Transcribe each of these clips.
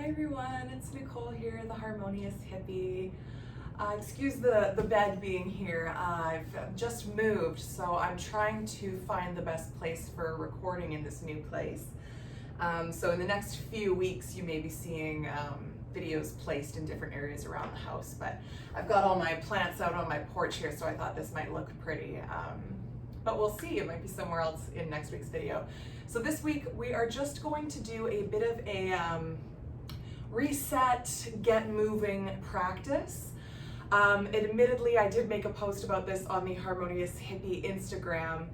Hi everyone, it's Nicole here, the Harmonious Hippie. Excuse the bed being here. I've just moved, so I'm trying to find the best place for recording in this new place. So in the next few weeks, you may be seeing videos placed in different areas around the house, but I've got all my plants out on my porch here, so I thought this might look pretty. But we'll see, it might be somewhere else in next week's video. So this week, we are just going to do a bit of a reset, get moving practice. Admittedly, I did make a post about this on the Harmonious Hippie Instagram,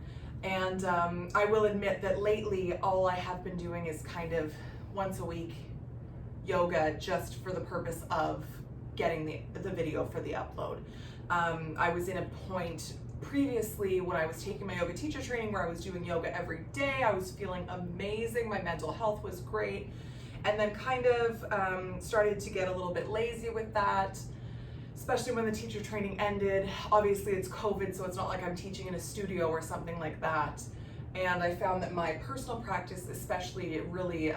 and I will admit that lately all I have been doing is kind of once a week yoga just for the purpose of getting the video for the upload. I was in a point previously when I was taking my yoga teacher training where I was doing yoga every day. I was feeling amazing, my mental health was great, and then kind of started to get a little bit lazy with that, especially when the teacher training ended. Obviously it's COVID, so it's not like I'm teaching in a studio or something like that. And I found that my personal practice especially, it really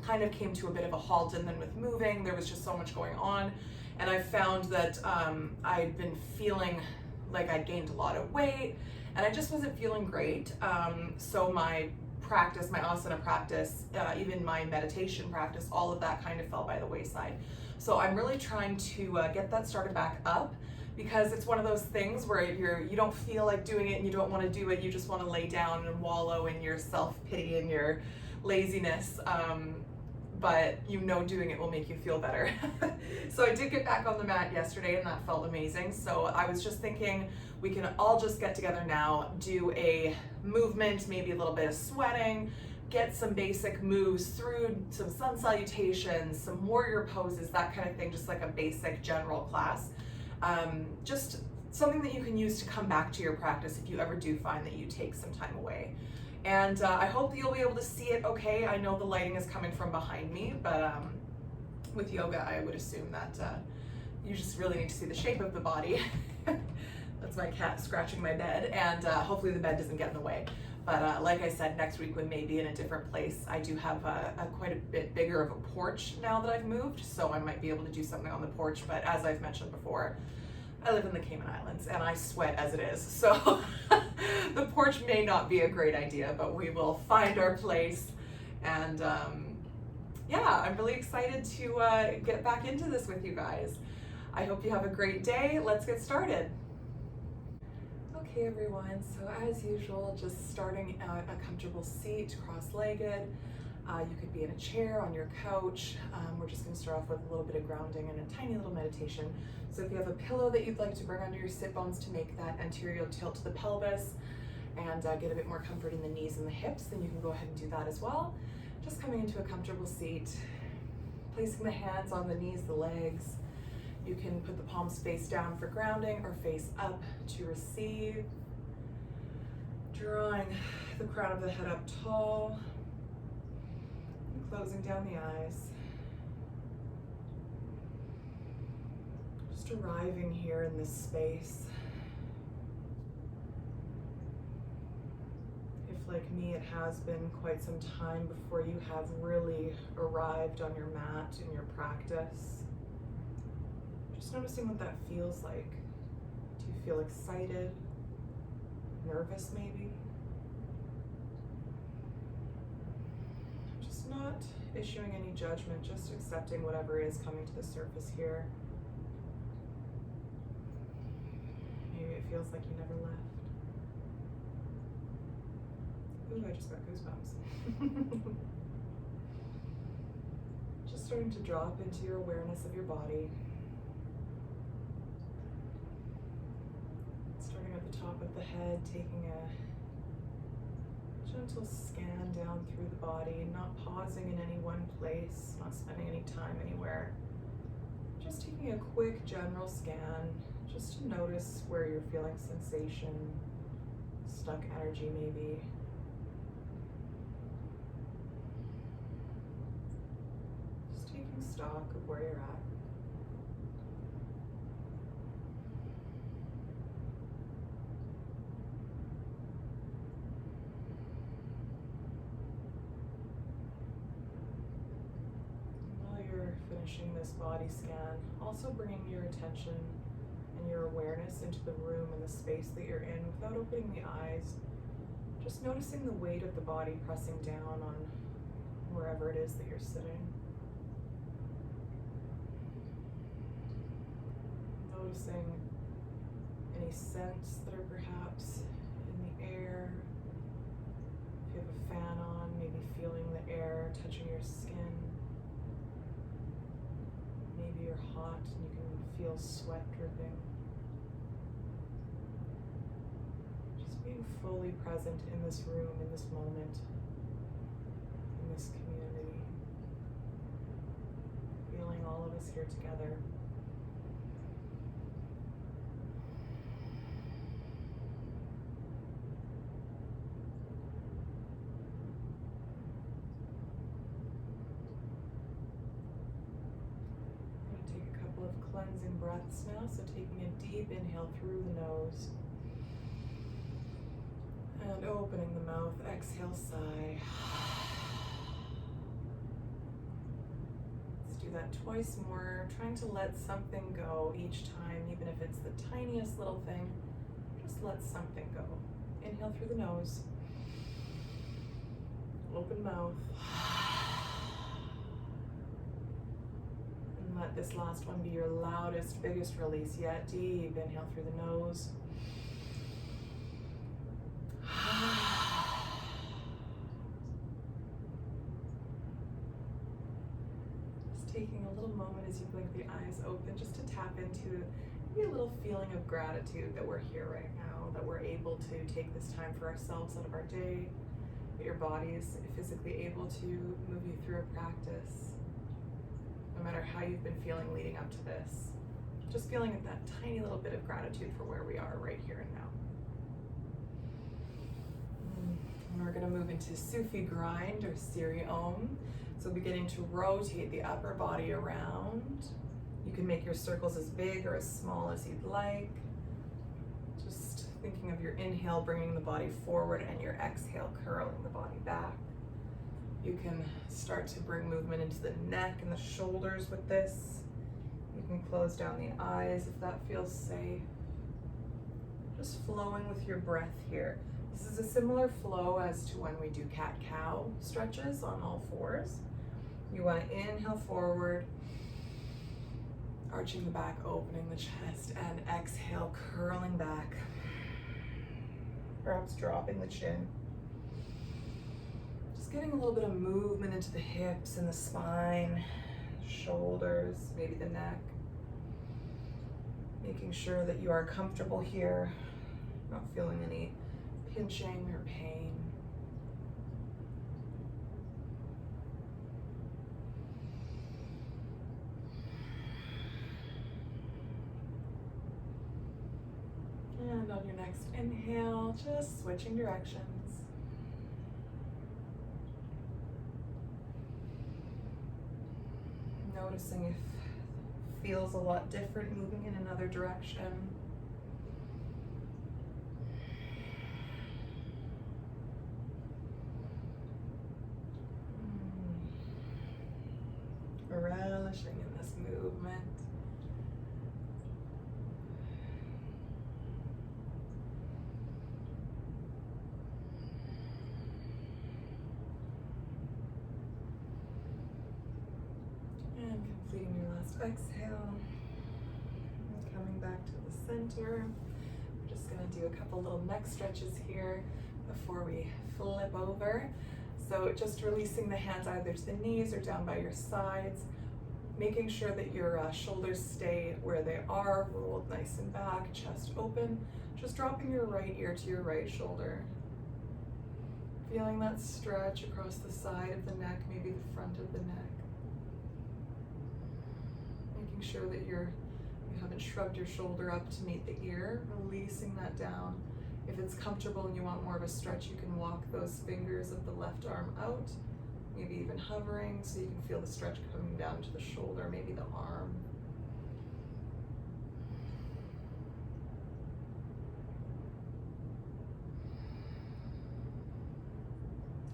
kind of came to a bit of a halt, and then with moving, there was just so much going on. And I found that I'd been feeling like I gained a lot of weight, and I just wasn't feeling great. So my practice, my asana practice, even my meditation practice, all of that kind of fell by the wayside. So I'm really trying to get that started back up, because it's one of those things where you don't feel like doing it and you don't want to do it. You just want to lay down and wallow in your self-pity and your laziness. But you know doing it will make you feel better. So I did get back on the mat yesterday and that felt amazing. So I was just thinking we can all just get together now, do a movement, maybe a little bit of sweating, get some basic moves through, some sun salutations, some warrior poses, that kind of thing, just like a basic general class. Just something that you can use to come back to your practice if you ever do find that you take some time away. And I hope that you'll be able to see it okay. I know the lighting is coming from behind me, but with yoga, I would assume that you just really need to see the shape of the body. That's my cat scratching my bed, and hopefully the bed doesn't get in the way. But like I said, next week we may be in a different place. I do have quite a bit bigger of a porch now that I've moved, so I might be able to do something on the porch. But as I've mentioned before, I live in the Cayman Islands and I sweat as it is, so the porch may not be a great idea, but we will find our place. And yeah, I'm really excited to get back into this with you guys. I hope you have a great day. Let's get started. Okay everyone, so as usual, just starting at a comfortable seat, cross-legged. You could be in a chair, on your couch. We're just going to start off with a little bit of grounding and a tiny little meditation. So if you have a pillow that you'd like to bring under your sit bones to make that anterior tilt to the pelvis and get a bit more comfort in the knees and the hips, then you can go ahead and do that as well. Just coming into a comfortable seat, placing the hands on the knees, the legs. You can put the palms face down for grounding or face up to receive. Drawing the crown of the head up tall. Closing down the eyes. Just arriving here in this space. If, like me, it has been quite some time before you have really arrived on your mat in your practice. Just noticing what that feels like. Do you feel excited? Nervous maybe? Not issuing any judgment, just accepting whatever is coming to the surface here. Maybe it feels like you never left. Ooh, I just got goosebumps. Just starting to drop into your awareness of your body. Starting at the top of the head, taking a gentle scan down through the body, not pausing in any one place, not spending any time anywhere. Just taking a quick general scan, just to notice where you're feeling sensation, stuck energy maybe. Just taking stock of where you're at. watching this body scan, also bringing your attention and your awareness into the room and the space that you're in without opening the eyes. Just noticing the weight of the body pressing down on wherever it is that you're sitting. Noticing any scents that are perhaps in the air. If you have a fan on, maybe feeling the air touching your skin. Maybe you're hot and you can feel sweat dripping. Just being fully present in this room, in this moment, in this community. Feeling all of us here together. Cleansing breaths now, so taking a deep inhale through the nose and opening the mouth, exhale, sigh. Let's do that twice more, trying to let something go each time, even if it's the tiniest little thing, just let something go. Inhale through the nose, open mouth. Let this last one be your loudest, biggest release yet. Deep inhale through the nose. Just taking a little moment as you blink the eyes open, just to tap into maybe a little feeling of gratitude that we're here right now, that we're able to take this time for ourselves out of our day, that your body is physically able to move you through a practice. No matter how you've been feeling leading up to this, just feeling that tiny little bit of gratitude for where we are right here and now. And we're going to move into Sufi grind or Siri Om. So beginning to rotate the upper body around. You can make your circles as big or as small as you'd like. Just thinking of your inhale, bringing the body forward, and your exhale, curling the body back. You can start to bring movement into the neck and the shoulders with this. You can close down the eyes if that feels safe. Just flowing with your breath here. This is a similar flow as to when we do cat-cow stretches on all fours. You want to inhale forward, arching the back, opening the chest, and exhale, curling back. Perhaps dropping the chin. Getting a little bit of movement into the hips and the spine, shoulders, maybe the neck. Making sure that you are comfortable here, not feeling any pinching or pain. And on your next inhale, just switching directions. Noticing if it feels a lot different moving in another direction. Relishing in this movement. Completing your last exhale, and coming back to the center. We're just going to do a couple little neck stretches here before we flip over. So just releasing the hands either to the knees or down by your sides, making sure that your shoulders stay where they are, rolled nice and back, chest open. Just dropping your right ear to your right shoulder. Feeling that stretch across the side of the neck, maybe the front of the neck. Making sure that you haven't shrugged your shoulder up to meet the ear, releasing that down. If it's comfortable and you want more of a stretch, you can walk those fingers of the left arm out, maybe even hovering so you can feel the stretch coming down to the shoulder, maybe the arm.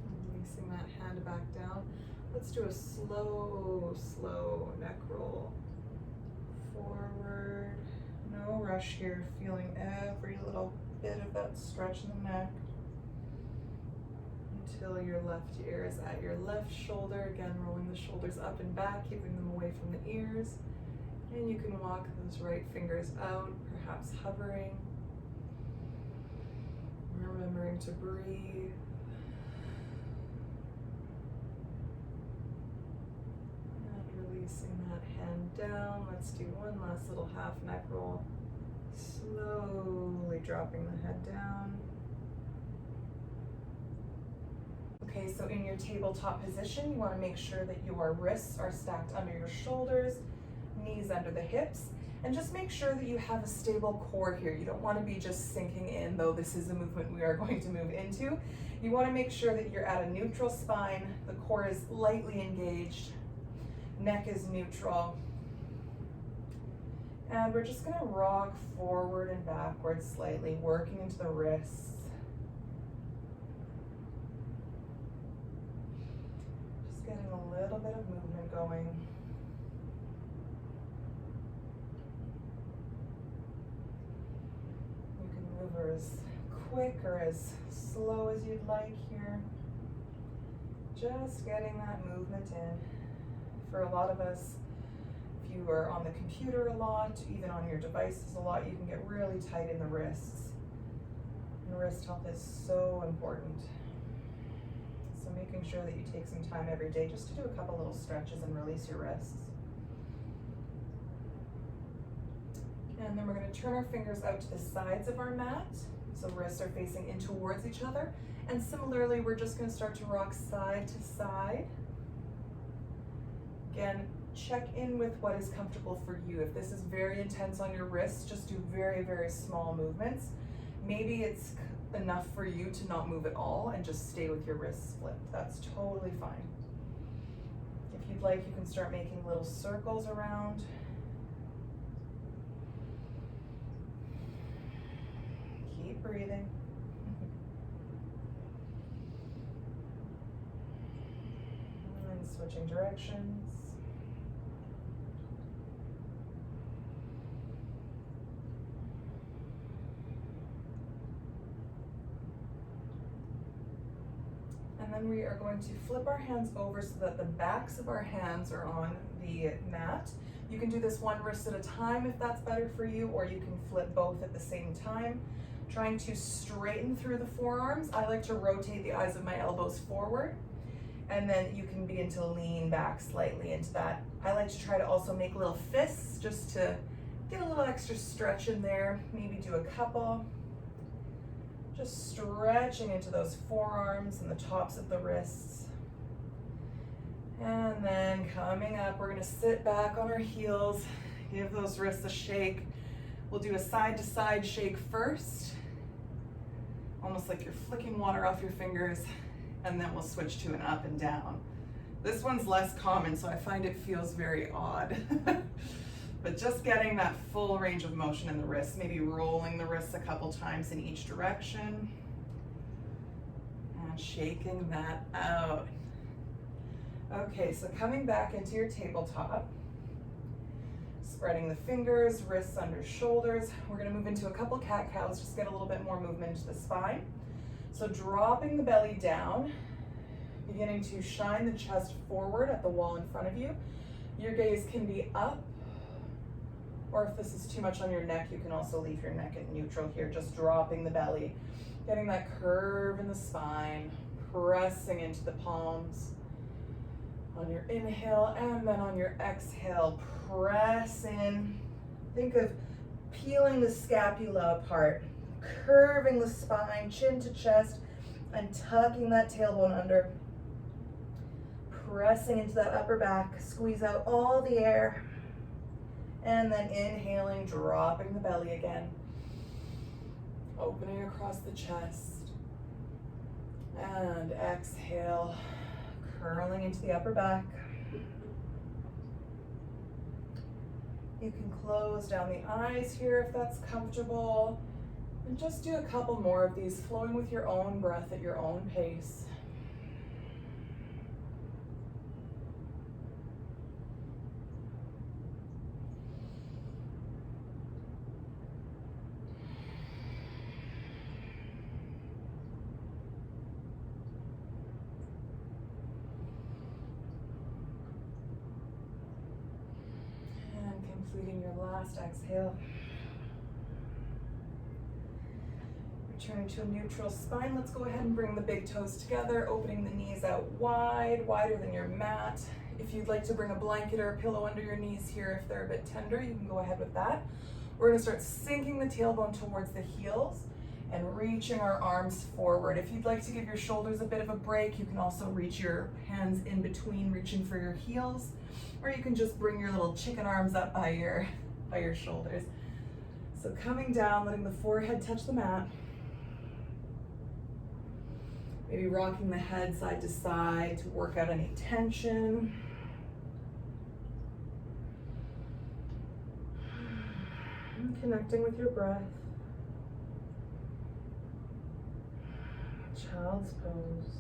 And releasing that hand back down. Let's do a slow, slow neck roll. Forward. No rush here, feeling every little bit of that stretch in the neck until your left ear is at your left shoulder. Again, rolling the shoulders up and back, keeping them away from the ears. And you can walk those right fingers out, perhaps hovering. Remembering to breathe. And releasing that hand down. Let's do one last little half neck roll. Slowly dropping the head down. Okay, so in your tabletop position, you want to make sure that your wrists are stacked under your shoulders, knees under the hips, and just make sure that you have a stable core here. You don't want to be just sinking in, though this is a movement we are going to move into. You want to make sure that you're at a neutral spine, the core is lightly engaged, neck is neutral. And we're just going to rock forward and backward slightly, working into the wrists. Just getting a little bit of movement going. You can move as quick or as slow as you'd like here. Just getting that movement in. For a lot of us, if you are on the computer a lot, even on your devices a lot, you can get really tight in the wrists. And wrist health is so important. So making sure that you take some time every day just to do a couple little stretches and release your wrists. And then we're going to turn our fingers out to the sides of our mat. So wrists are facing in towards each other. And similarly, we're just going to start to rock side to side. Again, check in with what is comfortable for you. If this is very intense on your wrists, just do very, very small movements. Maybe it's enough for you to not move at all and just stay with your wrists flipped. That's totally fine. If you'd like, you can start making little circles around. Keep breathing. And switching directions. And then we are going to flip our hands over so that the backs of our hands are on the mat. You can do this one wrist at a time if that's better for you, or you can flip both at the same time. Trying to straighten through the forearms. I like to rotate the eyes of my elbows forward, and then you can begin to lean back slightly into that. I like to try to also make little fists just to get a little extra stretch in there. Maybe do a couple. Just stretching into those forearms and the tops of the wrists. And then coming up, we're gonna sit back on our heels, give those wrists a shake. We'll do a side to side shake first, almost like you're flicking water off your fingers, and then we'll switch to an up and down. This one's less common, so I find it feels very odd. But just getting that full range of motion in the wrists, maybe rolling the wrists a couple times in each direction and shaking that out. Okay, so coming back into your tabletop, spreading the fingers, wrists under shoulders. We're gonna move into a couple cat-cows, just get a little bit more movement into the spine. So dropping the belly down, beginning to shine the chest forward at the wall in front of you. Your gaze can be up, or if this is too much on your neck, you can also leave your neck at neutral here, just dropping the belly, getting that curve in the spine, pressing into the palms. On your inhale, and then on your exhale, press in. Think of peeling the scapula apart, curving the spine, chin to chest, and tucking that tailbone under. Pressing into that upper back, squeeze out all the air. And then inhaling, dropping the belly again. Opening across the chest. And exhale, curling into the upper back. You can close down the eyes here if that's comfortable. And just do a couple more of these, flowing with your own breath at your own pace. completing your last exhale. Returning to a neutral spine. Let's go ahead and bring the big toes together, opening the knees out wide, wider than your mat. If you'd like to bring a blanket or a pillow under your knees here, if they're a bit tender, you can go ahead with that. We're gonna start sinking the tailbone towards the heels and reaching our arms forward. If you'd like to give your shoulders a bit of a break, you can also reach your hands in between, reaching for your heels, or you can just bring your little chicken arms up by your shoulders. So coming down, letting the forehead touch the mat. Maybe rocking the head side to side to work out any tension. And connecting with your breath. Child's pose.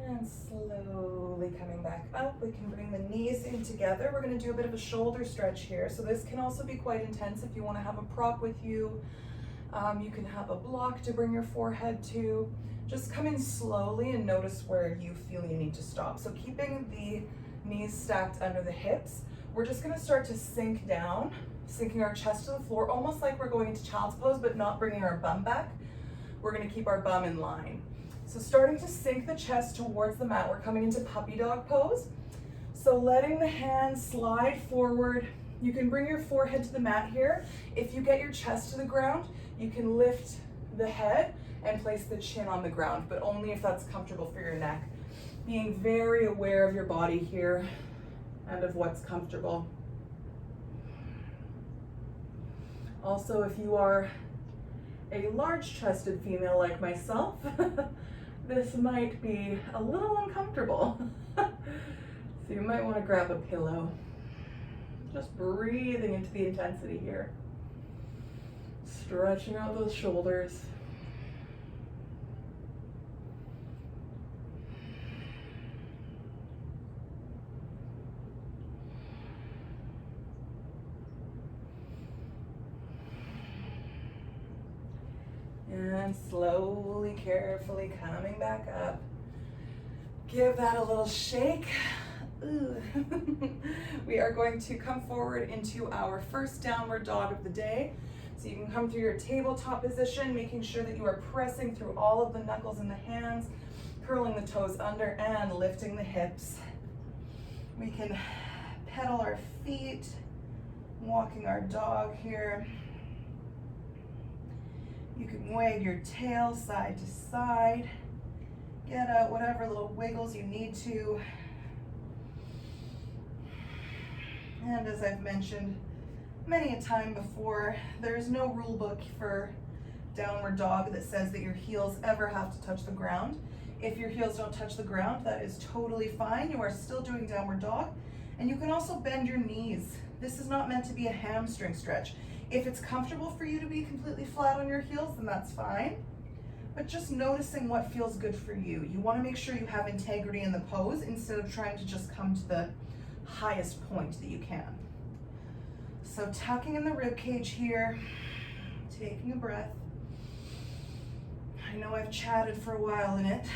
And slowly coming back up, we can bring the knees in together. We're going to do a bit of a shoulder stretch here. So this can also be quite intense if you want to have a prop with you. You can have a block to bring your forehead to. Just come in slowly and notice where you feel you need to stop. So keeping the knees stacked under the hips, we're just going to start to sink down, sinking our chest to the floor, almost like we're going into child's pose, but not bringing our bum back. We're going to keep our bum in line. So starting to sink the chest towards the mat, we're coming into puppy dog pose. So letting the hands slide forward. You can bring your forehead to the mat here. If you get your chest to the ground, you can lift the head and place the chin on the ground, but only if that's comfortable for your neck. Being very aware of your body here and of what's comfortable. Also, if you are a large-chested female like myself, this might be a little uncomfortable. So you might want to grab a pillow. Just breathing into the intensity here. Stretching out those shoulders. And slowly, carefully coming back up. Give that a little shake. Ooh. We are going to come forward into our first downward dog of the day. So you can come through your tabletop position, making sure that you are pressing through all of the knuckles in the hands, curling the toes under and lifting the hips. We can pedal our feet, walking our dog here. You can wag your tail side to side. Get out whatever little wiggles you need to. And as I've mentioned many a time before, there's no rule book for downward dog that says that your heels ever have to touch the ground. If your heels don't touch the ground, that is totally fine. You are still doing downward dog. And you can also bend your knees. This is not meant to be a hamstring stretch. If it's comfortable for you to be completely flat on your heels, then that's fine. But just noticing what feels good for you. You want to make sure you have integrity in the pose instead of trying to just come to the highest point that you can. So tucking in the rib cage here, taking a breath. I know I've chatted for a while in it.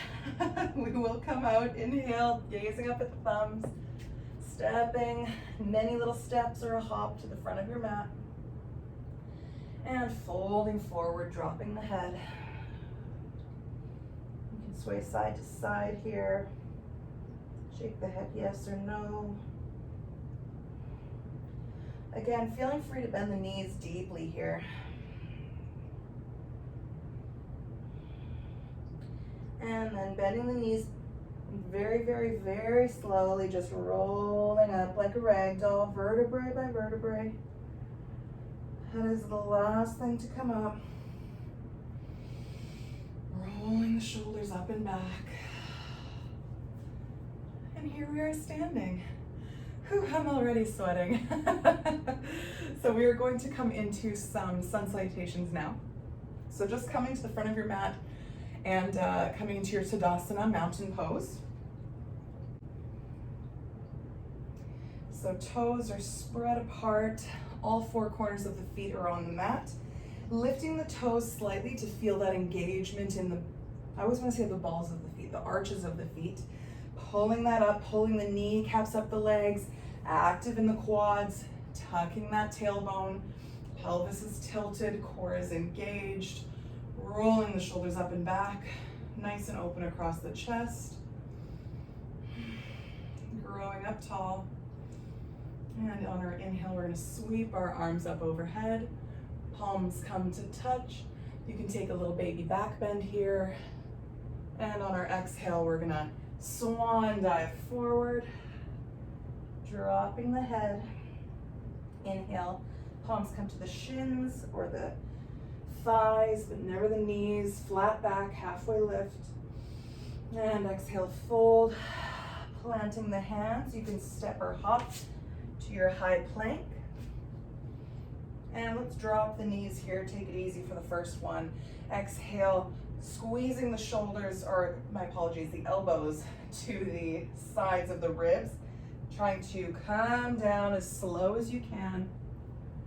We will come out, inhale, gazing up at the thumbs, stepping many little steps or a hop to the front of your mat. And folding forward, dropping the head. You can sway side to side here. Shake the head yes or no. Again, feeling free to bend the knees deeply here. And then bending the knees very, very, very slowly, just rolling up like a rag doll, vertebrae by vertebrae. That is the last thing to come up. Rolling the shoulders up and back. And here we are standing. Whew, I'm already sweating. So we are going to come into some sun salutations now. So just coming to the front of your mat and coming into your Tadasana mountain pose. So toes are spread apart. All four corners of the feet are on the mat. Lifting the toes slightly to feel that engagement in the, I always want to say the balls of the feet, the arches of the feet, pulling that up, pulling the kneecaps up the legs, active in the quads, tucking that tailbone, pelvis is tilted, core is engaged, rolling the shoulders up and back, nice and open across the chest, growing up tall. And on our inhale, we're gonna sweep our arms up overhead, palms come to touch. You can take a little baby back bend here. And on our exhale, we're gonna swan dive forward, dropping the head. Inhale, palms come to the shins or the thighs, but never the knees, flat back, halfway lift. And exhale, fold, planting the hands. You can step or hop to your high plank. And let's drop the knees here, take it easy for the first one. Exhale, squeezing the shoulders, or my apologies, the elbows to the sides of the ribs. Trying to come down as slow as you can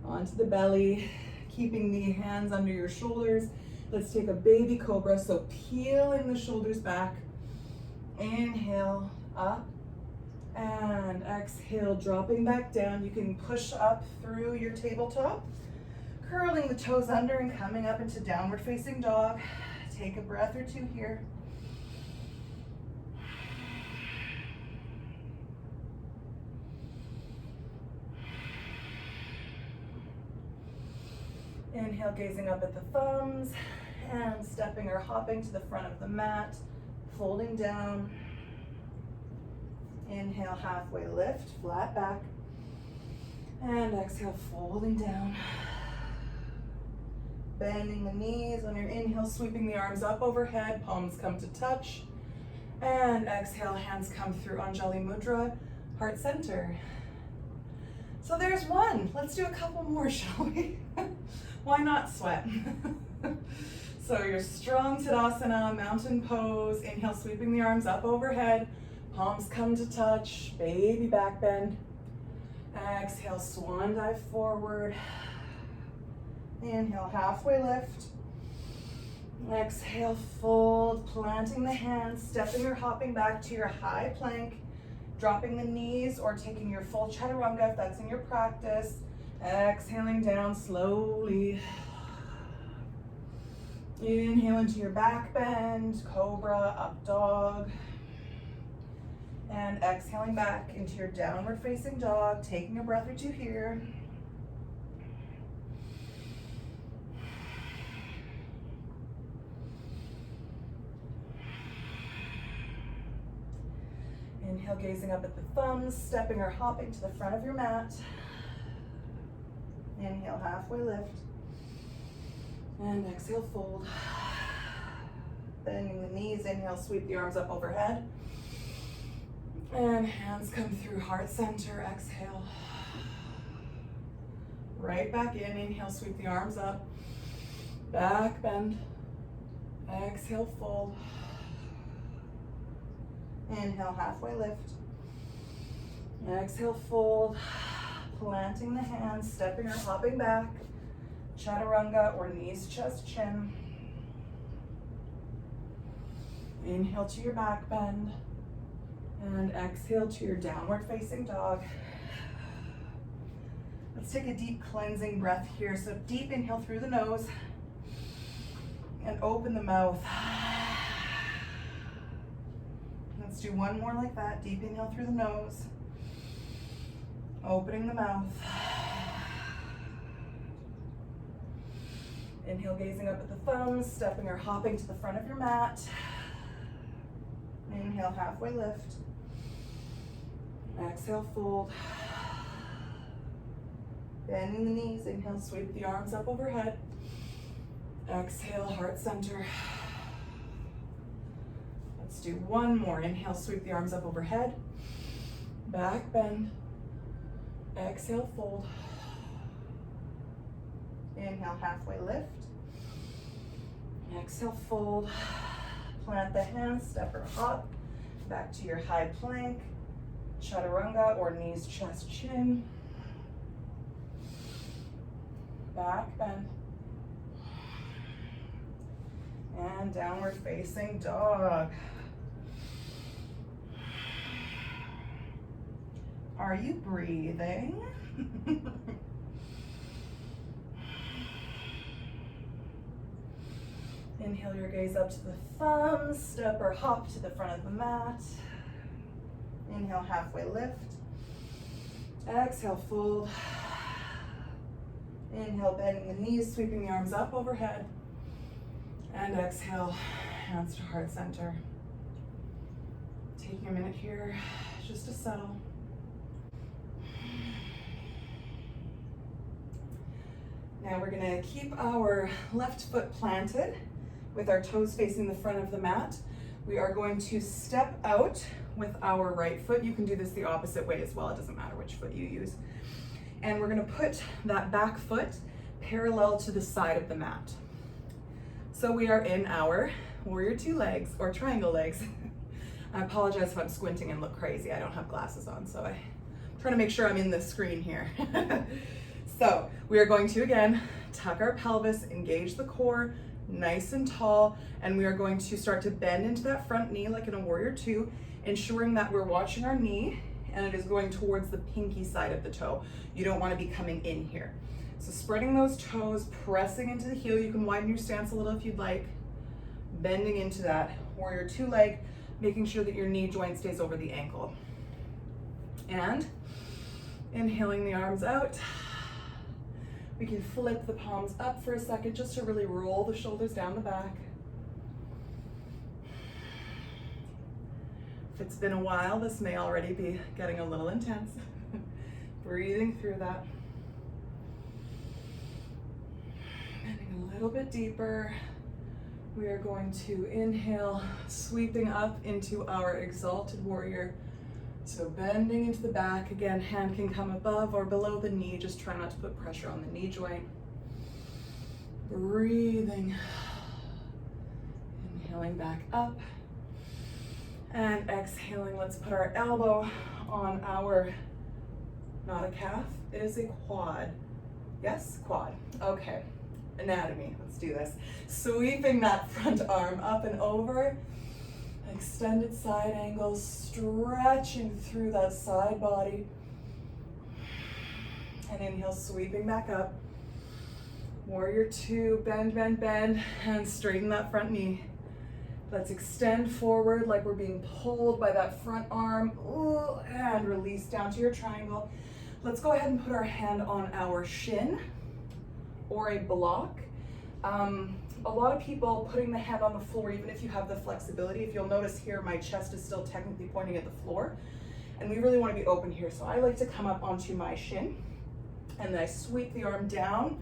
onto the belly, keeping the hands under your shoulders. Let's take a baby cobra, so peeling the shoulders back. Inhale, up, and exhale, dropping back down. You can push up through your tabletop, curling the toes under and coming up into downward facing dog. Take a breath or two here. Inhale, gazing up at the thumbs and stepping or hopping to the front of the mat, folding down. Inhale, halfway lift, flat back. And exhale, folding down. Bending the knees on your inhale, sweeping the arms up overhead, palms come to touch. And exhale, hands come through Anjali Mudra, heart center. So there's one. Let's do a couple more, shall we? Why not sweat? So your strong Tadasana, mountain pose. Inhale, sweeping the arms up overhead, palms come to touch, baby back bend. Exhale, swan dive forward. Inhale, halfway lift. Exhale, fold, planting the hands, stepping or hopping back to your high plank, dropping the knees or taking your full chaturanga if that's in your practice. Exhaling down slowly. Inhale into your back bend, cobra, up dog. And exhaling back into your downward facing dog, taking a breath or two here. Inhale, gazing up at the thumbs, stepping or hopping to the front of your mat. Inhale, halfway lift. And exhale, fold. Bending the knees, inhale, sweep the arms up overhead. And hands come through heart center, exhale. Right back in, inhale, sweep the arms up. Back bend. Exhale, fold. Inhale, halfway lift. Exhale, fold. Planting the hands, stepping or hopping back. Chaturanga or knees, chest, chin. Inhale to your back bend. And exhale to your downward facing dog. Let's take a deep cleansing breath here. So deep inhale through the nose. And open the mouth. Let's do one more like that. Deep inhale through the nose. Opening the mouth. Inhale, gazing up at the thumbs, stepping or hopping to the front of your mat. Inhale, halfway lift. Exhale, fold. Bending the knees, inhale, sweep the arms up overhead. Exhale, heart center. Let's do one more. Inhale, sweep the arms up overhead. Back bend. Exhale, fold. Inhale, halfway lift. Exhale, fold. Plant the hands, step or hop. Back to your high plank. Chaturanga or knees, chest, chin. Back bend. And downward facing dog. Are you breathing? Inhale your gaze up to the thumbs, step or hop to the front of the mat. Inhale, halfway lift. Exhale, fold. Inhale, bending the knees, sweeping the arms up overhead. And exhale, hands to heart center. Taking a minute here just to settle. Now we're gonna keep our left foot planted with our toes facing the front of the mat. We are going to step out with our right foot. You can do this the opposite way as well. It doesn't matter which foot you use. And we're gonna put that back foot parallel to the side of the mat. So we are in our warrior two legs or triangle legs. I apologize if I'm squinting and look crazy. I don't have glasses on, so I'm trying to make sure I'm in the screen here. So we are going to, again, tuck our pelvis, engage the core, nice and tall, and we are going to start to bend into that front knee like in a warrior two, ensuring that we're watching our knee and it is going towards the pinky side of the toe. You don't want to be coming in here. So spreading those toes, pressing into the heel. You can widen your stance a little if you'd like. Bending into that warrior two leg, making sure that your knee joint stays over the ankle. And inhaling the arms out. We can flip the palms up for a second just to really roll the shoulders down the back. If it's been a while, this may already be getting a little intense. Breathing through that. Bending a little bit deeper. We are going to inhale, sweeping up into our exalted warrior. So bending into the back, again, hand can come above or below the knee. Just try not to put pressure on the knee joint. Breathing. Inhaling back up. And exhaling, let's put our elbow on our, not a calf, it is a quad. Yes, quad. Okay, anatomy, let's do this. Sweeping that front arm up and over. Extended side angle, stretching through that side body. And inhale, sweeping back up. Warrior two, bend, bend, bend, and straighten that front knee. Let's extend forward like we're being pulled by that front arm. Ooh, and release down to your triangle. Let's go ahead and put our hand on our shin or a block. A lot of people putting the hand on the floor, even if you have the flexibility, if you'll notice here, my chest is still technically pointing at the floor, and we really want to be open here. So I like to come up onto my shin, and then I sweep the arm down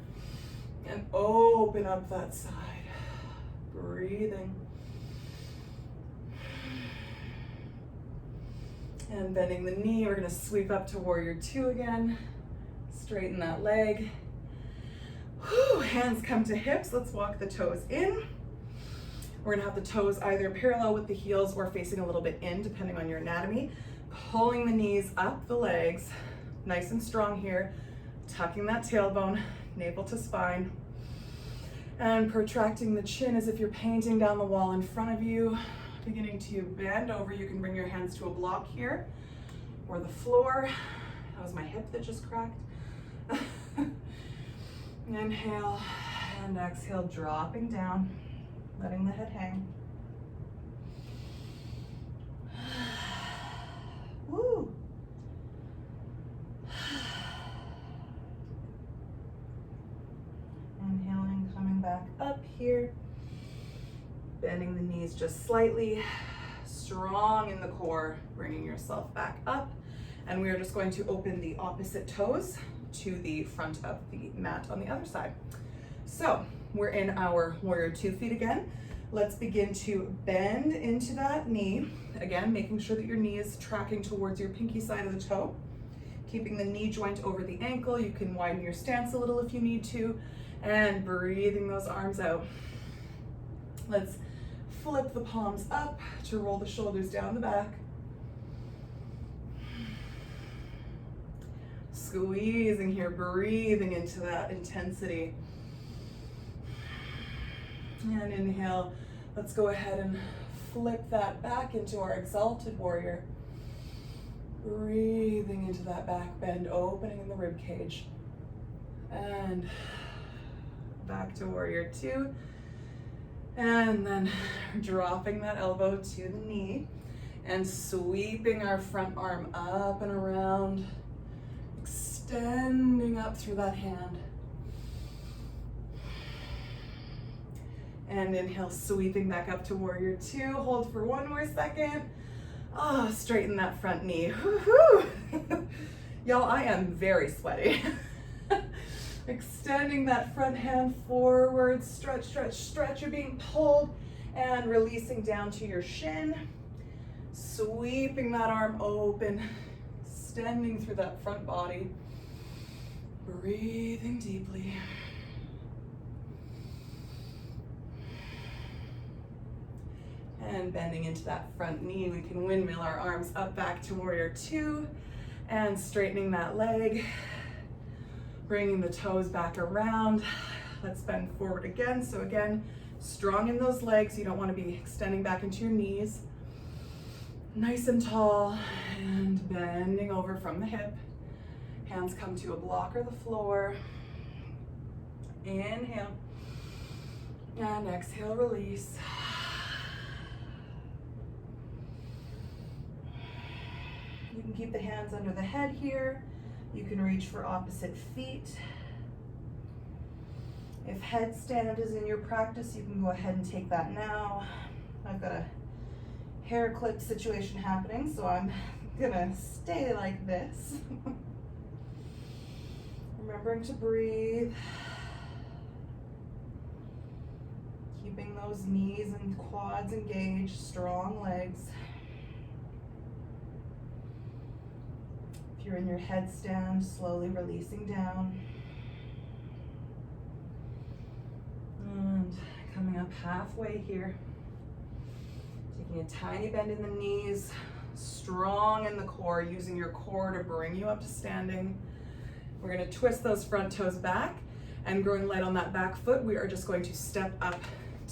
and open up that side. Breathing. And bending the knee, we're gonna sweep up to warrior two again. Straighten that leg. Whew, hands come to hips. Let's walk the toes in. We're gonna have the toes either parallel with the heels or facing a little bit in, depending on your anatomy. Pulling the knees up the legs, nice and strong here. Tucking that tailbone, navel to spine. And protracting the chin as if you're painting down the wall in front of you. Beginning to bend over. You can bring your hands to a block here or the floor. That was my hip that just cracked. Inhale and exhale, dropping down, letting the head hang. Woo. Inhaling, coming back up here. Bending the knees just slightly, strong in the core, bringing yourself back up. And we are just going to open the opposite toes to the front of the mat on the other side. So we're in our warrior 2 feet again. Let's begin to bend into that knee. Again, making sure that your knee is tracking towards your pinky side of the toe. Keeping the knee joint over the ankle. You can widen your stance a little if you need to. And breathing those arms out. Let's flip the palms up to roll the shoulders down the back. Squeezing here, breathing into that intensity. And inhale, let's go ahead and flip that back into our exalted warrior. Breathing into that back bend, opening in the rib cage. And back to warrior two. And then dropping that elbow to the knee and sweeping our front arm up and around, extending up through that hand. And inhale, sweeping back up to warrior two. Hold for one more second. Oh, straighten that front knee. Woo-hoo. Y'all, I am very sweaty. Extending that front hand forward, stretch, stretch, stretch. You're being pulled and releasing down to your shin. Sweeping that arm open, extending through that front body. Breathing deeply. And bending into that front knee, we can windmill our arms up back to warrior two and straightening that leg. Bringing the toes back around. Let's bend forward again. So again, strong in those legs. You don't want to be extending back into your knees. Nice and tall and bending over from the hip. Hands come to a block or the floor. Inhale. And exhale, release. You can keep the hands under the head here. You can reach for opposite feet. If headstand is in your practice, you can go ahead and take that now. I've got a hair clip situation happening, so I'm gonna stay like this. Remembering to breathe. Keeping those knees and quads engaged, strong legs. If you're in your headstand, slowly releasing down. And coming up halfway here. Taking a tiny bend in the knees, strong in the core, using your core to bring you up to standing. We're gonna twist those front toes back and growing light on that back foot, we are just going to step up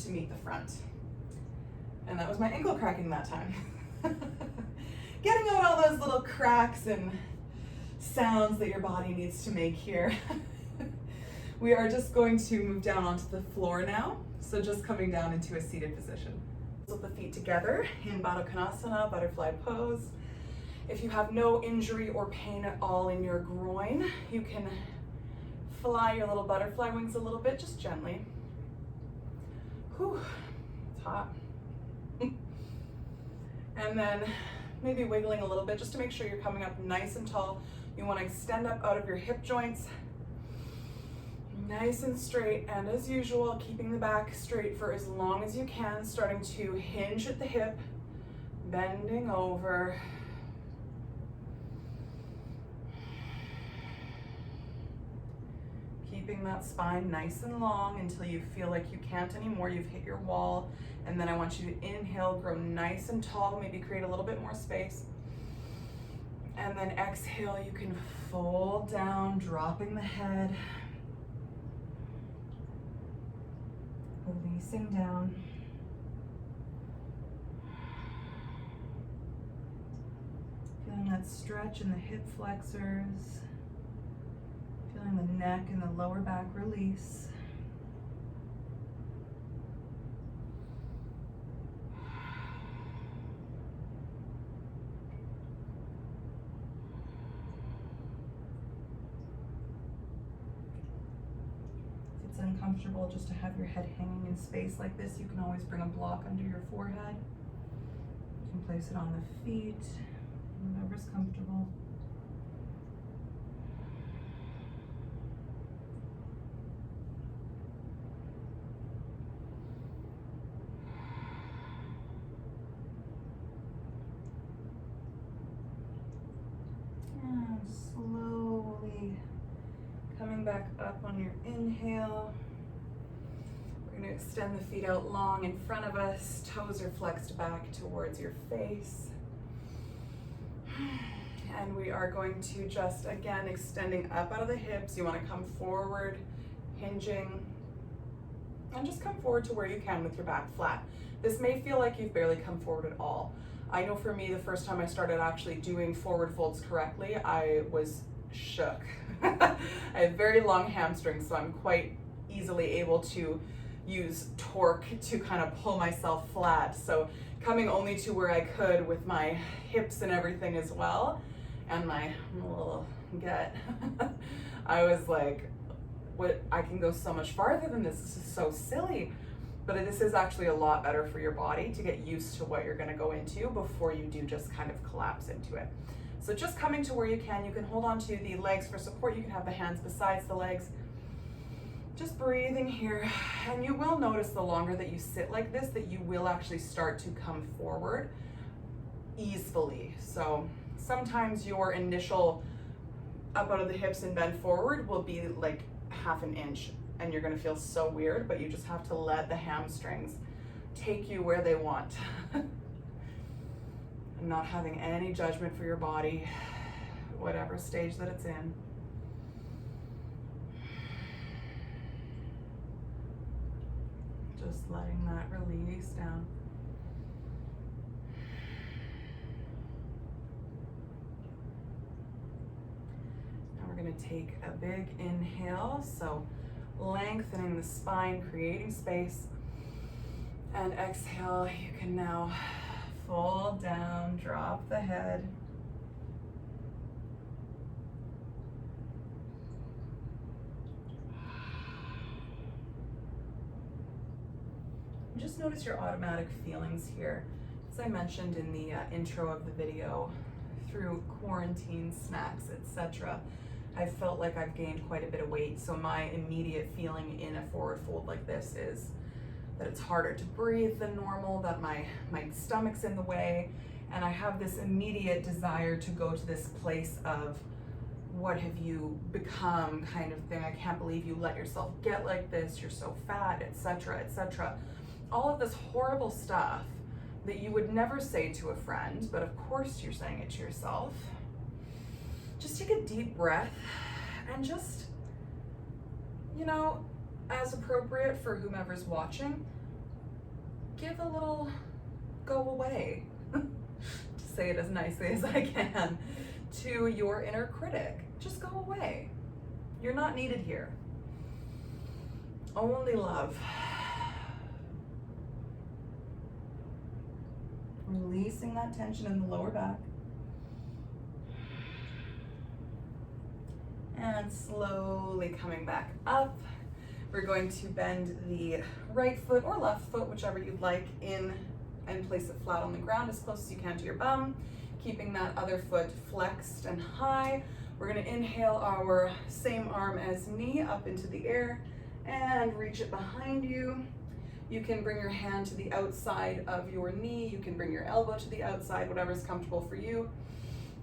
to meet the front. And that was my ankle cracking that time. Getting out all those little cracks and sounds that your body needs to make here. We are just going to move down onto the floor now. So just coming down into a seated position. With the feet together in Baddha Konasana, butterfly pose. If you have no injury or pain at all in your groin, you can fly your little butterfly wings a little bit, just gently. Whew, it's hot. And then maybe wiggling a little bit just to make sure you're coming up nice and tall. You want to extend up out of your hip joints. Nice and straight, and as usual, keeping the back straight for as long as you can, starting to hinge at the hip, bending over. Keeping that spine nice and long until you feel like you can't anymore, you've hit your wall, and then I want you to inhale, grow nice and tall, maybe create a little bit more space. And then exhale, you can fold down, dropping the head. Releasing down. Feeling that stretch in the hip flexors. Feeling the neck and the lower back release. Uncomfortable just to have your head hanging in space like this, you can always bring a block under your forehead. You can place it on the feet, whatever's comfortable. And slowly coming back up on your inhale. We're going to extend the feet out long in front of us. Toes are flexed back towards your face. And we are going to just, again, extending up out of the hips. You want to come forward, hinging, and just come forward to where you can with your back flat. This may feel like you've barely come forward at all. I know for me, the first time I started actually doing forward folds correctly, I was shook. I have very long hamstrings, so I'm quite easily able to use torque to kind of pull myself flat. So coming only to where I could with my hips and everything as well, and my little gut, I was like, what, I can go so much farther than this. This is so silly. But this is actually a lot better for your body to get used to what you're gonna go into before you do just kind of collapse into it. So just coming to where you can hold on to the legs for support. You can have the hands besides the legs. Just breathing here. And you will notice the longer that you sit like this, that you will actually start to come forward easily. So sometimes your initial up out of the hips and bend forward will be like half an inch, and you're gonna feel so weird, but you just have to let the hamstrings take you where they want. And not having any judgment for your body, whatever stage that it's in. Just letting that release down. Now we're gonna take a big inhale, so lengthening the spine, creating space. And exhale, you can now fold down, drop the head. Just notice your automatic feelings here. As I mentioned in the intro of the video, through quarantine, snacks, etc., I've felt like I've gained quite a bit of weight. So my immediate feeling in a forward fold like this is that it's harder to breathe than normal, that my stomach's in the way, and I have this immediate desire to go to this place of what have you become kind of thing. I can't believe you let yourself get like this, you're so fat, etc., etc. All of this horrible stuff that you would never say to a friend, but of course you're saying it to yourself. Just take a deep breath and just, you know, as appropriate for whomever's watching, give a little go away, to say it as nicely as I can, to your inner critic. Just go away. You're not needed here. Only love. Releasing that tension in the lower back. And slowly coming back up. We're going to bend the right foot or left foot, whichever you'd like, in and place it flat on the ground as close as you can to your bum, keeping that other foot flexed and high. We're gonna inhale our same arm as knee up into the air and reach it behind you. You can bring your hand to the outside of your knee. You can bring your elbow to the outside, whatever's comfortable for you.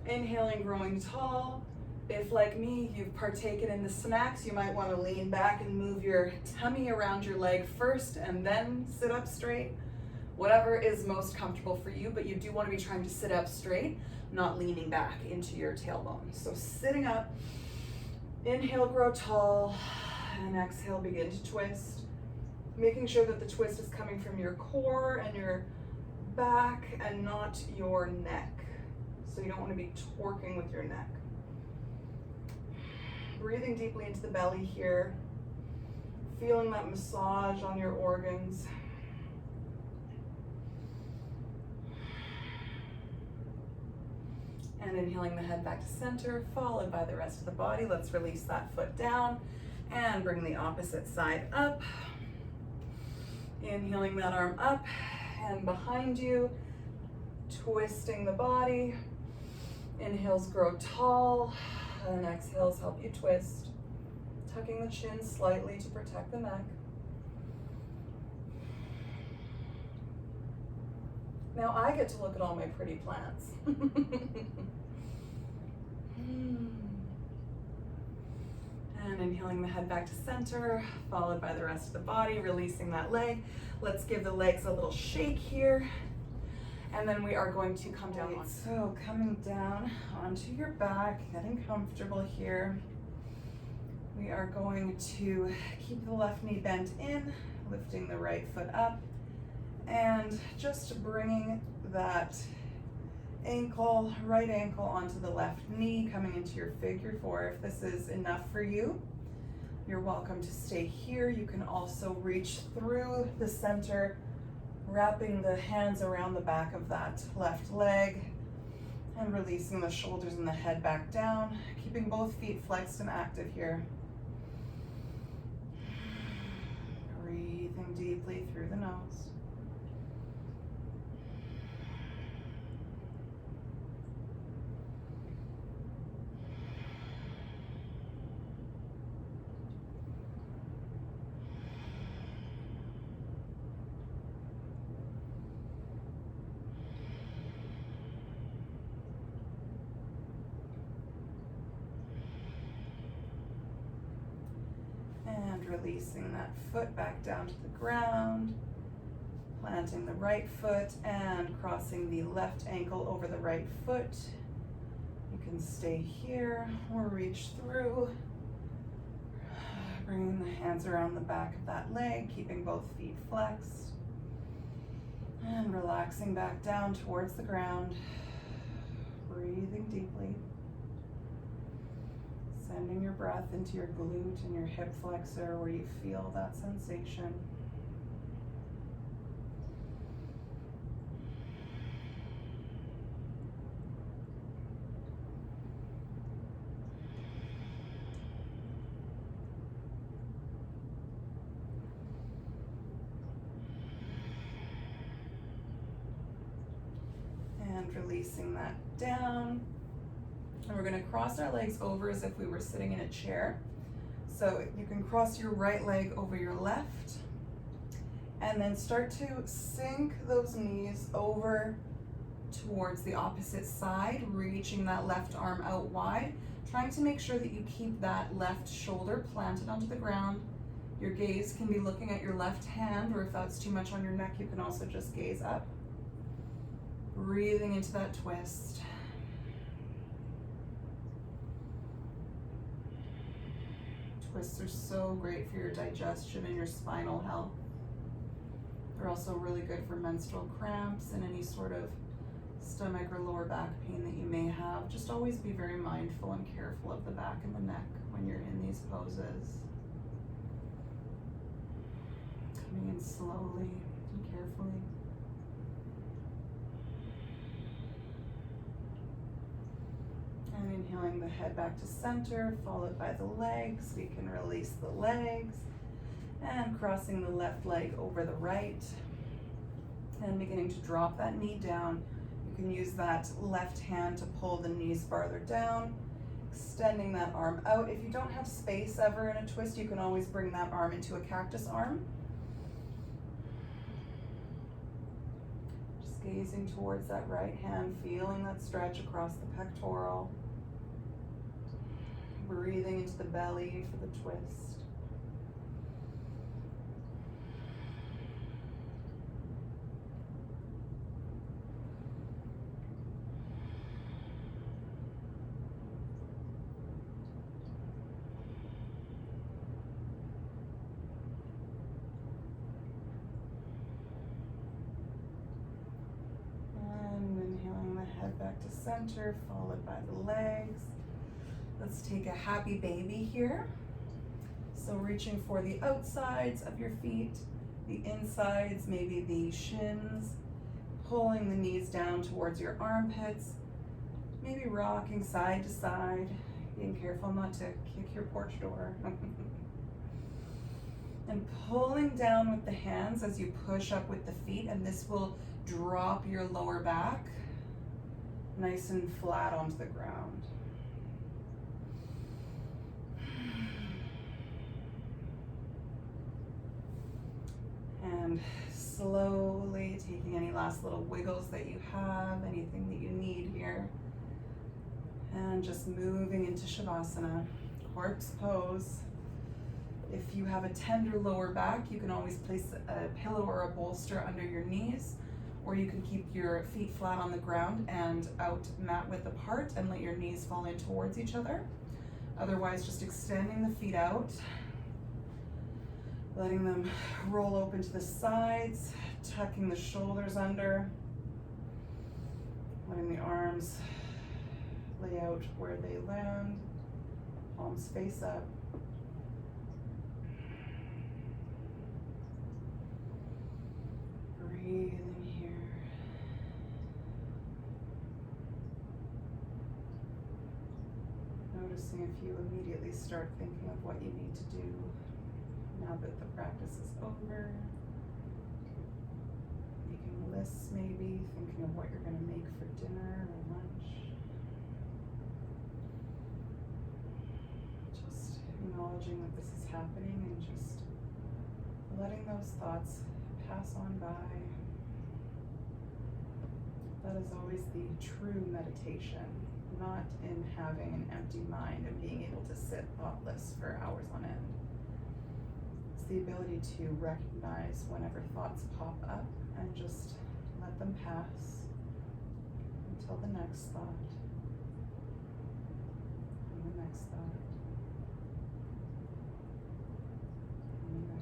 Inhaling, growing tall. If, like me, you've partaken in the snacks, you might want to lean back and move your tummy around your leg first and then sit up straight. Whatever is most comfortable for you, but you do want to be trying to sit up straight, not leaning back into your tailbone. So sitting up, inhale, grow tall, and exhale, begin to twist. Making sure that the twist is coming from your core and your back and not your neck. So you don't want to be twerking with your neck. Breathing deeply into the belly here, feeling that massage on your organs. And inhaling the head back to center, followed by the rest of the body. Let's release that foot down and bring the opposite side up. Inhaling that arm up and behind you, twisting the body. Inhales, grow tall. And exhales, help you twist, tucking the chin slightly to protect the neck. Now I get to look at all my pretty plants. And inhaling the head back to center, followed by the rest of the body, releasing that leg. Let's give the legs a little shake here. And then we are going to come down. So coming down onto your back, getting comfortable here. We are going to keep the left knee bent in, lifting the right foot up, and just bringing that ankle, right ankle onto the left knee, coming into your figure four. If this is enough for you, you're welcome to stay here. You can also reach through the center, wrapping the hands around the back of that left leg and releasing the shoulders and the head back down, keeping both feet flexed and active here. Breathing deeply through the nose. And releasing that foot back down to the ground, planting the right foot and crossing the left ankle over the right foot. You can stay here or reach through, bringing the hands around the back of that leg, keeping both feet flexed, and relaxing back down towards the ground, breathing deeply. Sending your breath into your glute and your hip flexor where you feel that sensation. And releasing that down. And we're going to cross our legs over as if we were sitting in a chair. So you can cross your right leg over your left and then start to sink those knees over towards the opposite side, reaching that left arm out wide, trying to make sure that you keep that left shoulder planted onto the ground. Your gaze can be looking at your left hand, or if that's too much on your neck, you can also just gaze up. Breathing into that twist. Twists are so great for your digestion and your spinal health. They're also really good for menstrual cramps and any sort of stomach or lower back pain that you may have. Just always be very mindful and careful of the back and the neck when you're in these poses. Coming in slowly and carefully. And inhaling the head back to center, followed by the legs. We can release the legs and crossing the left leg over the right and beginning to drop that knee down. You can use that left hand to pull the knees farther down, extending that arm out. If you don't have space ever in a twist, you can always bring that arm into a cactus arm. Just gazing towards that right hand, feeling that stretch across the pectoral. Breathing into the belly for the twist. And inhaling the head back to center, followed by the legs. Let's take a happy baby here. So reaching for the outsides of your feet, the insides, maybe the shins, pulling the knees down towards your armpits, maybe rocking side to side, being careful not to kick your porch door. And pulling down with the hands as you push up with the feet, and this will drop your lower back nice and flat onto the ground. And slowly taking any last little wiggles that you have, anything that you need here. And just moving into Shavasana, corpse pose. If you have a tender lower back, you can always place a pillow or a bolster under your knees, or you can keep your feet flat on the ground and out mat width apart and let your knees fall in towards each other. Otherwise, just extending the feet out, letting them roll open to the sides, tucking the shoulders under, Letting the arms lay out where they land, palms face up. Breathing here. Noticing if you immediately start thinking of what you need to do now that the practice is over. Making lists maybe, thinking of what you're going to make for dinner or lunch. Just acknowledging that this is happening and just letting those thoughts pass on by. That is always the true meditation, not in having an empty mind and being able to sit thoughtless for hours on end. It's the ability to recognize whenever thoughts pop up and just let them pass until the next thought, and the next thought, and the next.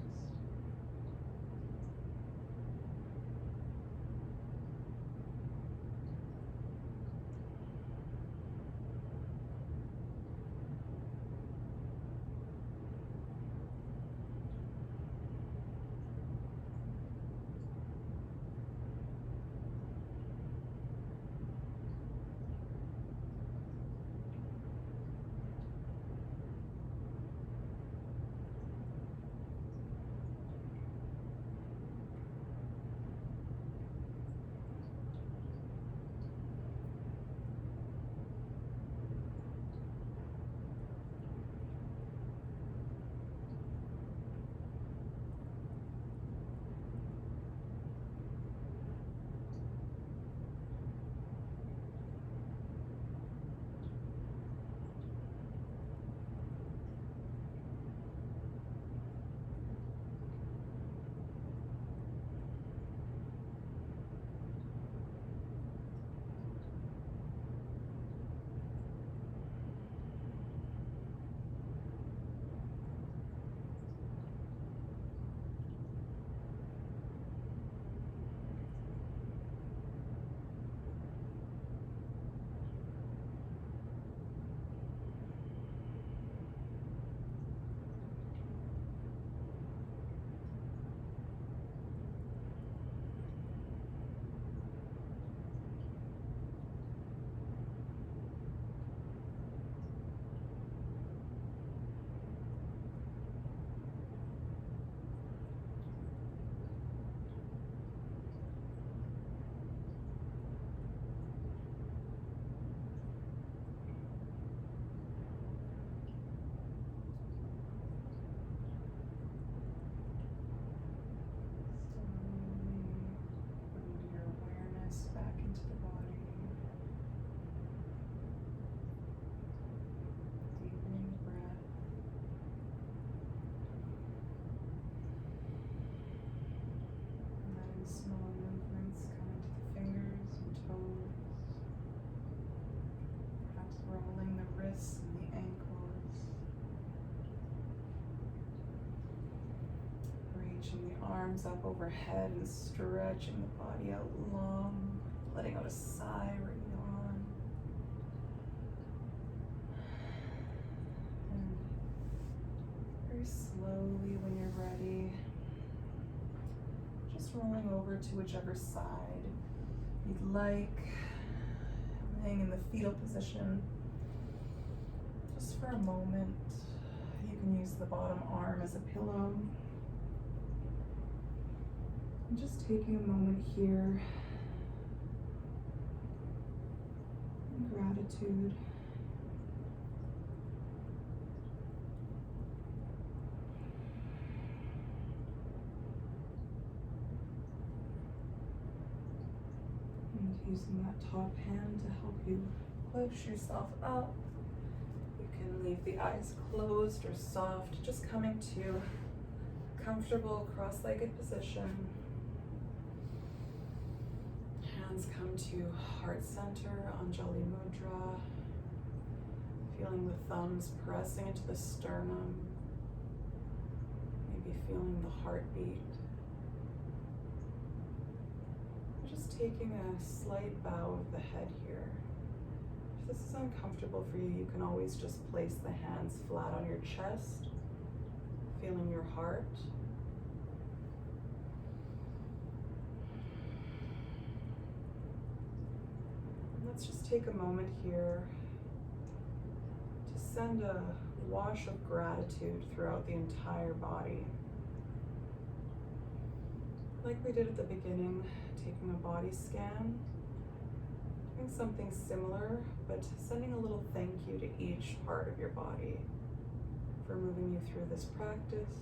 Arms up overhead and stretching the body out long, letting out a sigh or a yawn. And very slowly, when you're ready, just rolling over to whichever side you'd like, laying in the fetal position just for a moment. You can use the bottom arm as a pillow. And just taking a moment here in gratitude. And using that top hand to help you push yourself up. You can leave the eyes closed or soft, just coming to comfortable cross-legged position. Hands come to heart center, Anjali Mudra. Feeling the thumbs pressing into the sternum. Maybe feeling the heartbeat. Just taking a slight bow of the head here. If this is uncomfortable for you, you can always just place the hands flat on your chest, feeling your heart. Let's just take a moment here to send a wash of gratitude throughout the entire body. Like we did at the beginning, taking a body scan, doing something similar, but sending a little thank you to each part of your body for moving you through this practice,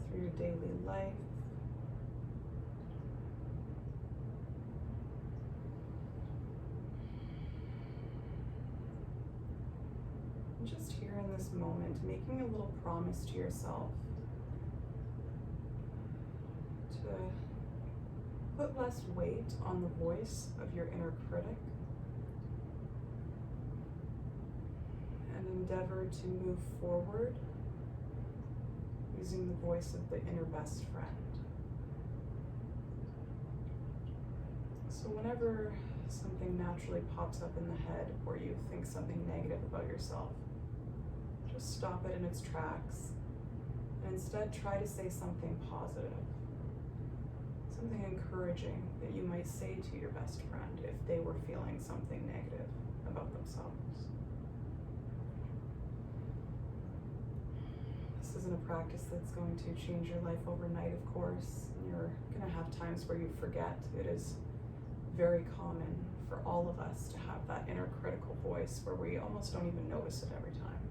through your daily life. And just here in this moment, making a little promise to yourself to put less weight on the voice of your inner critic and endeavor to move forward using the voice of the inner best friend. So whenever something naturally pops up in the head or you think something negative about yourself, just stop it in its tracks and instead try to say something positive. Something encouraging that you might say to your best friend if they were feeling something negative about themselves. This isn't a practice that's going to change your life overnight, of course. You're going to have times where you forget. It is very common for all of us to have that inner critical voice where we almost don't even notice it every time.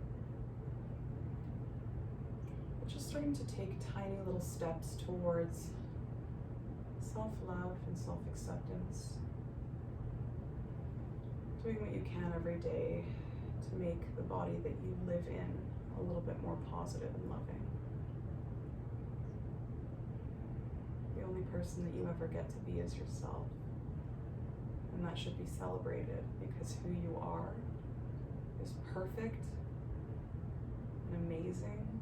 But just starting to take tiny little steps towards self-love and self-acceptance. Doing what you can every day to make the body that you live in a little bit more positive and loving. The only person that you ever get to be is yourself. And that should be celebrated because who you are is perfect and amazing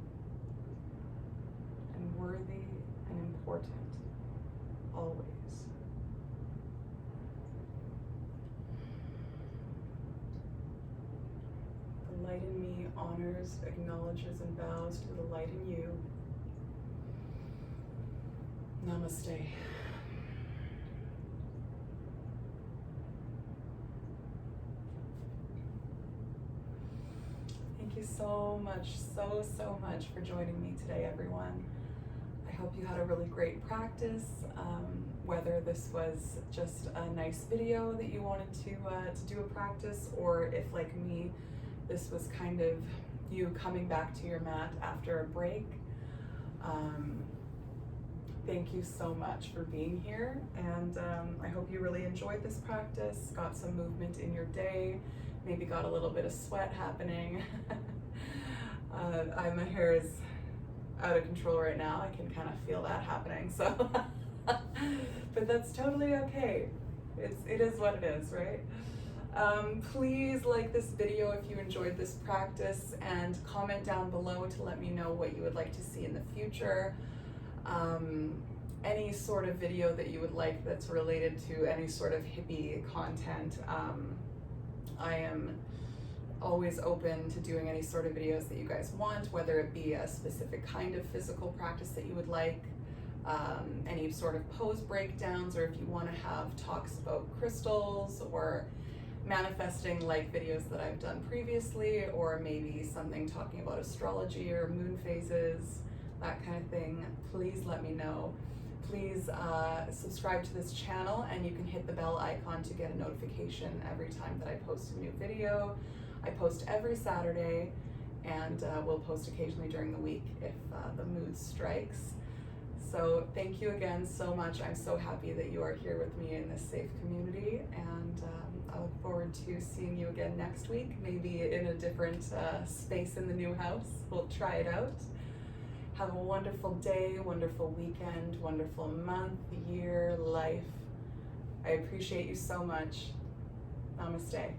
and worthy and important. Always. The light in me honors, acknowledges, and bows to the light in you. Namaste. Thank you so much, so much for joining me today, everyone. I hope you had a really great practice, whether this was just a nice video that you wanted to do a practice, or if, like me, this was kind of you coming back to your mat after a break. Thank you so much for being here, and I hope you really enjoyed this practice, got some movement in your day, maybe got a little bit of sweat happening. My hair is out of control right now. I can kind of feel that happening, so but that's totally okay. It is what it is, right? Please like this video if you enjoyed this practice, and comment down below to let me know what you would like to see in the future. Any sort of video that you would like that's related to any sort of hippie content. I am always open to doing any sort of videos that you guys want, whether it be a specific kind of physical practice that you would like, any sort of pose breakdowns, or if you want to have talks about crystals or manifesting like videos that I've done previously, or maybe something talking about astrology or moon phases, that kind of thing, please let me know. Please subscribe to this channel, and you can hit the bell icon to get a notification every time that I post a new video. I post every Saturday, and we'll post occasionally during the week if the mood strikes. So thank you again so much. I'm so happy that you are here with me in this safe community, and I look forward to seeing you again next week, maybe in a different space in the new house. We'll try it out. Have a wonderful day, wonderful weekend, wonderful month, year, life. I appreciate you so much. Namaste.